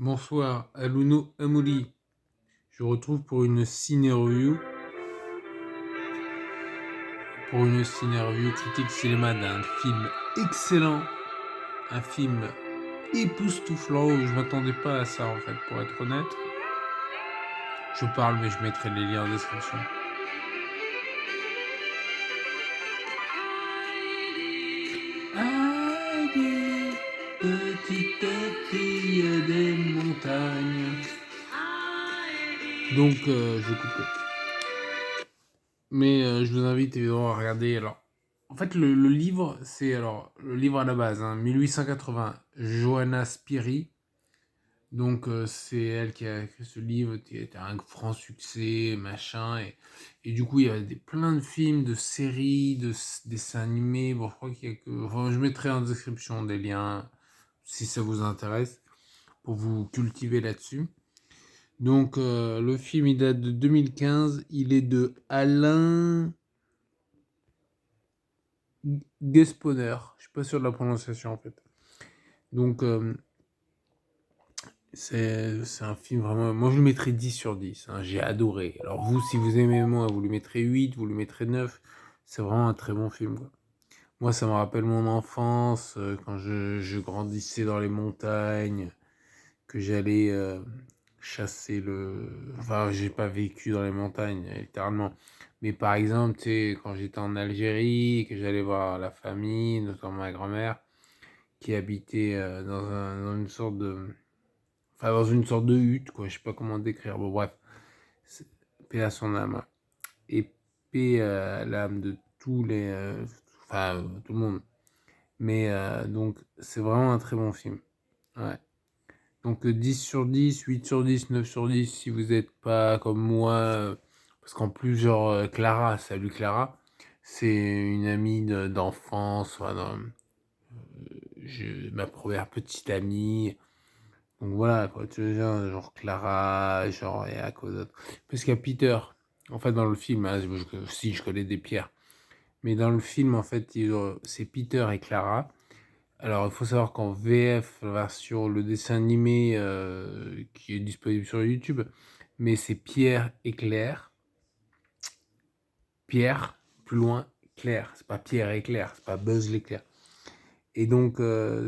Bonsoir, Aluno Amouli. Je vous retrouve pour une ciné-review critique cinéma d'un film excellent, un film époustouflant où je m'attendais pas à ça en fait, pour être honnête. Je parle mais je mettrai les liens en description. Heidi, petite fille des montagnes. Donc je coupe. Mais je vous invite évidemment à regarder. Alors, en fait, le livre, le livre à la base, 1880, Johanna Spyri. Donc, c'est elle qui a écrit ce livre, qui était un franc succès, machin. Et du coup, il y a plein de films, de séries, dessins animés. Bon, je crois qu'il y a que. Enfin, je mettrai en description des liens si ça vous intéresse, pour vous cultiver là-dessus. Donc, le film, il date de 2015. Il est de Alain Gesponer. Je suis pas sûr de la prononciation en fait. Donc c'est un film vraiment. Moi je lui mettrais 10 sur 10. J'ai adoré. Alors vous, si vous aimez moi, vous lui mettrez 8, vous lui mettrez 9. C'est vraiment un très bon film, quoi. Moi ça me rappelle mon enfance, quand je grandissais dans les montagnes, que j'allais chasser le. Enfin, j'ai pas vécu dans les montagnes, littéralement. Mais par exemple, tu sais, quand j'étais en Algérie, que j'allais voir la famille, notamment ma grand-mère, qui habitait dans une sorte de. Enfin, dans une sorte de hutte, quoi. Je sais pas comment décrire. Bon, bref. C'est- Paix à son âme. Et paix à l'âme de tous les. Enfin, tout le monde. Mais donc, c'est vraiment un très bon film. Ouais. Donc 10 sur 10, 8 sur 10, 9 sur 10 si vous n'êtes pas comme moi. Parce qu'en plus, genre, Clara, salut Clara, c'est une amie d'enfance, enfin, ma première petite amie. Donc voilà, quoi, tu veux dire, genre Clara, genre, et à quoi d'autre. Parce qu'il y a Peter, en fait, dans le film, si je connais des pierres. Mais dans le film, en fait, c'est Peter et Clara. Alors, il faut savoir qu'en VF, version le dessin animé qui est disponible sur YouTube, mais c'est Pierre et Claire. Pierre, plus loin, Claire. C'est pas Pierre et Claire, c'est pas Buzz l'éclair. Et donc,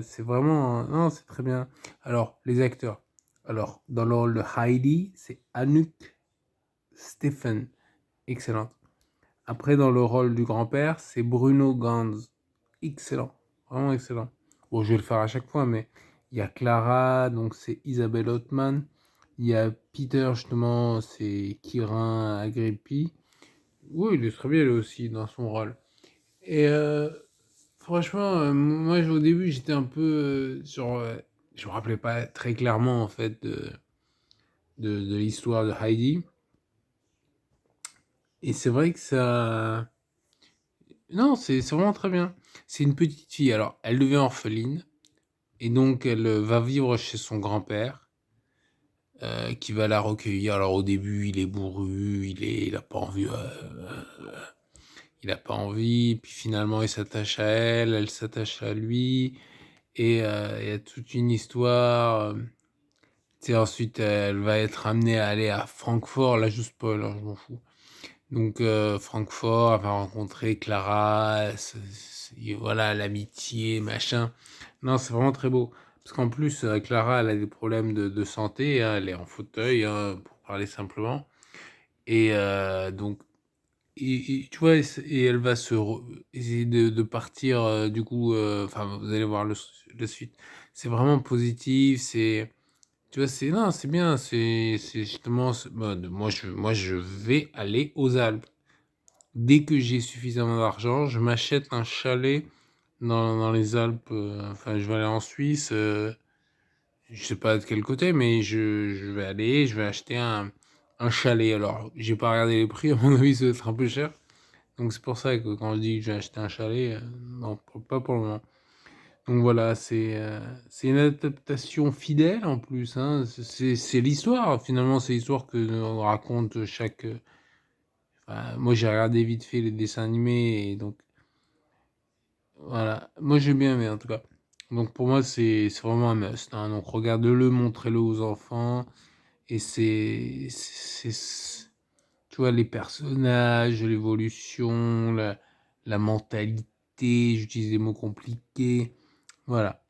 c'est vraiment. Non, c'est très bien. Alors, les acteurs. Alors, dans le rôle de Heidi, c'est Anouk Stephen. Excellente. Après, dans le rôle du grand-père, c'est Bruno Ganz. Excellent. Vraiment excellent. Bon, je vais le faire à chaque fois, mais il y a Clara, donc c'est Isabelle Ottman. Il y a Peter, justement, c'est Kirin Agrippi. Oui, il est très bien, lui aussi, dans son rôle. Et franchement, moi, au début, j'étais un peu sur. Je me rappelais pas très clairement, en fait, de l'histoire de Heidi. Et c'est vrai que ça. Non, c'est vraiment très bien. C'est une petite fille. Alors, elle devient orpheline. Et donc, elle va vivre chez son grand-père, qui va la recueillir. Alors, au début, il est bourru, il a pas envie. Il a pas envie. Puis finalement, il s'attache à elle, elle s'attache à lui. Et il y a toute une histoire. Tu sais, ensuite, elle va être amenée à aller à Francfort. Là, je spoil, hein, je m'en fous. Donc, Francfort, elle va rencontrer Clara. Et voilà, l'amitié, machin. Non, c'est vraiment très beau. Parce qu'en plus, Clara, elle a des problèmes de santé, hein, elle est en fauteuil, hein, pour parler simplement. Et donc, tu vois, et elle va essayer de partir, du coup, enfin, vous allez voir la suite. C'est vraiment positif, tu vois, non, c'est bien, c'est justement, moi, je vais aller aux Alpes. Dès que j'ai suffisamment d'argent, je m'achète un chalet dans les Alpes. Enfin, je vais aller en Suisse. Je sais pas de quel côté, mais je vais acheter un chalet. Alors, j'ai pas regardé les prix, à mon avis, ça va être un peu cher. Donc, c'est pour ça que quand je dis que j'ai acheté un chalet, non, pas pour le moment. Donc voilà, c'est une adaptation fidèle en plus, hein. C'est l'histoire, finalement, c'est l'histoire que nous raconte chaque. Enfin, moi, j'ai regardé vite fait les dessins animés, et donc voilà. Moi, j'ai bien aimé en tout cas. Donc pour moi, c'est vraiment un must, hein. Donc regardez-le, montrez-le aux enfants et tu vois, les personnages, l'évolution, la mentalité, j'utilise des mots compliqués. Voilà.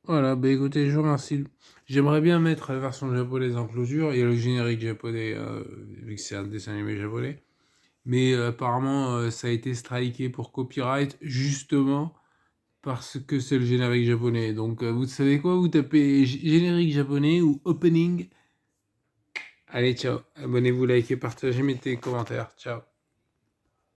Voilà, bah écoutez, je vous remercie. J'aimerais bien mettre la version japonaise en clôture. Il y a le générique japonais, vu que c'est un dessin animé japonais. Mais apparemment, ça a été striké pour copyright, justement parce que c'est le générique japonais. Donc, vous savez quoi? Vous tapez générique japonais ou opening. Allez, ciao. Abonnez-vous, likez, partagez, mettez commentaires. Ciao.